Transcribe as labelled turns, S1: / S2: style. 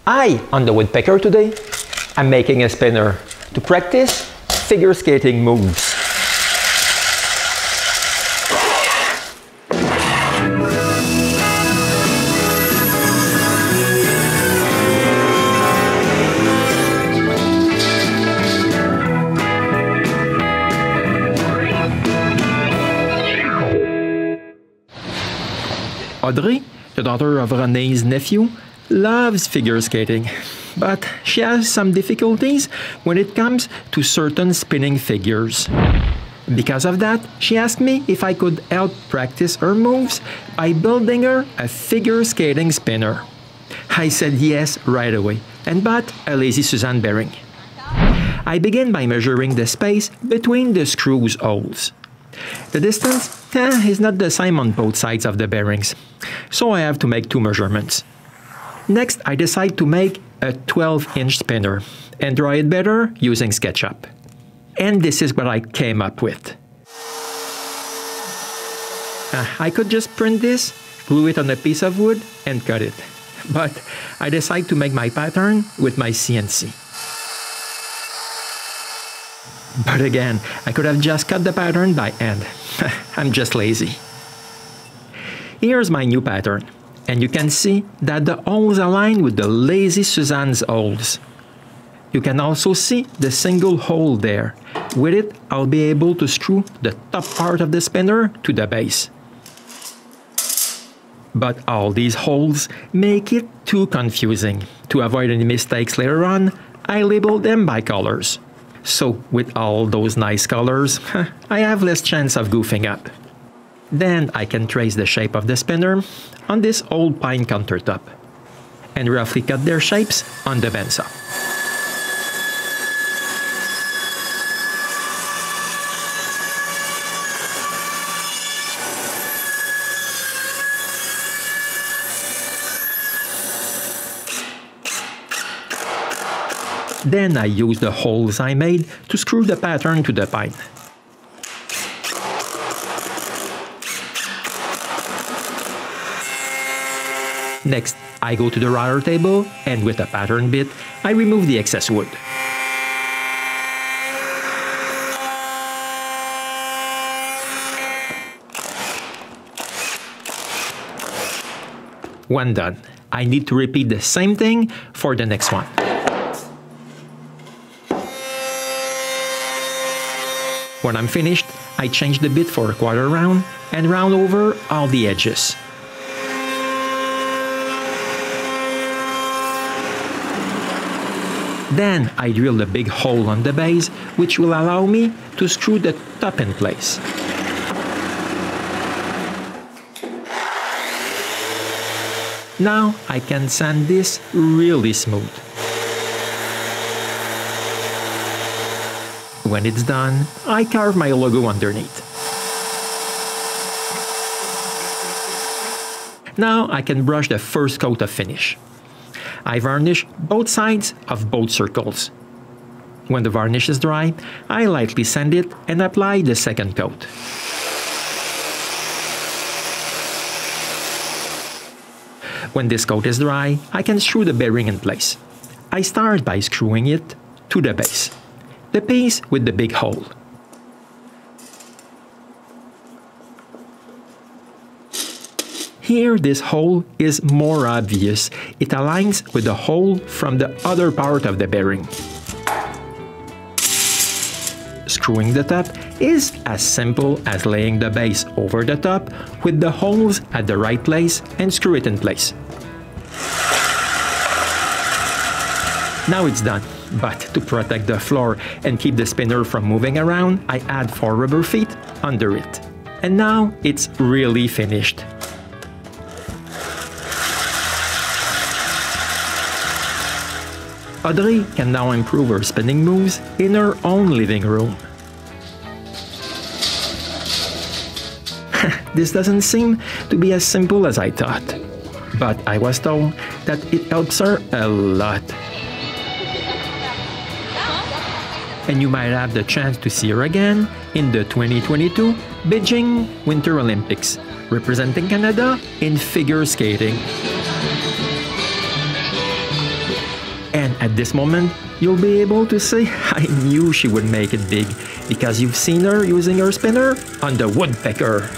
S1: Hi, on the Woodpecker today, I'm making a spinner to practice figure skating moves. Audrey, the daughter of Renée's nephew, loves figure skating, but she has some difficulties when it comes to certain spinning figures. Because of that, she asked me if I could help practice her moves by building her a figure skating spinner. I said yes right away and bought a lazy Suzanne bearing. I begin by measuring the space between the screws holes. The distance is not the same on both sides of the bearings, so I have to make two measurements. Next, I decide to make a 12-inch spinner and draw it better using SketchUp. And this is what I came up with. I could just print this, glue it on a piece of wood, and cut it. But I decide to make my pattern with my CNC. But again, I could have just cut the pattern by hand. I'm just lazy. Here's my new pattern, and you can see that the holes align with the lazy Suzanne's holes. You can also see the single hole there. With it, I'll be able to screw the top part of the spinner to the base. But all these holes make it too confusing. To avoid any mistakes later on, I labeled them by colors. So with all those nice colors, I have less chance of goofing up. Then I can trace the shape of the spinner on this old pine countertop and roughly cut their shapes on the bandsaw. Then I use the holes I made to screw the pattern to the pine. Next, I go to the router table and with a pattern bit, I remove the excess wood. When done, I need to repeat the same thing for the next one. When I'm finished, I change the bit for a quarter round and round over all the edges. Then I drill the big hole on the base, which will allow me to screw the top in place. Now I can sand this really smooth. When it's done, I carve my logo underneath. Now I can brush the first coat of finish. I varnish both sides of both circles. When the varnish is dry, I lightly sand it and apply the second coat. When this coat is dry, I can screw the bearing in place. I start by screwing it to the base, the piece with the big hole. Here this hole is more obvious. It aligns with the hole from the other part of the bearing. Screwing the top is as simple as laying the base over the top with the holes at the right place and screw it in place. Now it's done, but to protect the floor and keep the spinner from moving around, I add 4 rubber feet under it. And now it's really finished. Audrey can now improve her spinning moves in her own living room. This doesn't seem to be as simple as I thought, but I was told that it helps her a lot. And you might have the chance to see her again in the 2022 Beijing Winter Olympics, representing Canada in figure skating. And at this moment, you'll be able to say, I knew she would make it big, because you've seen her using her spinner on the Woodpecker.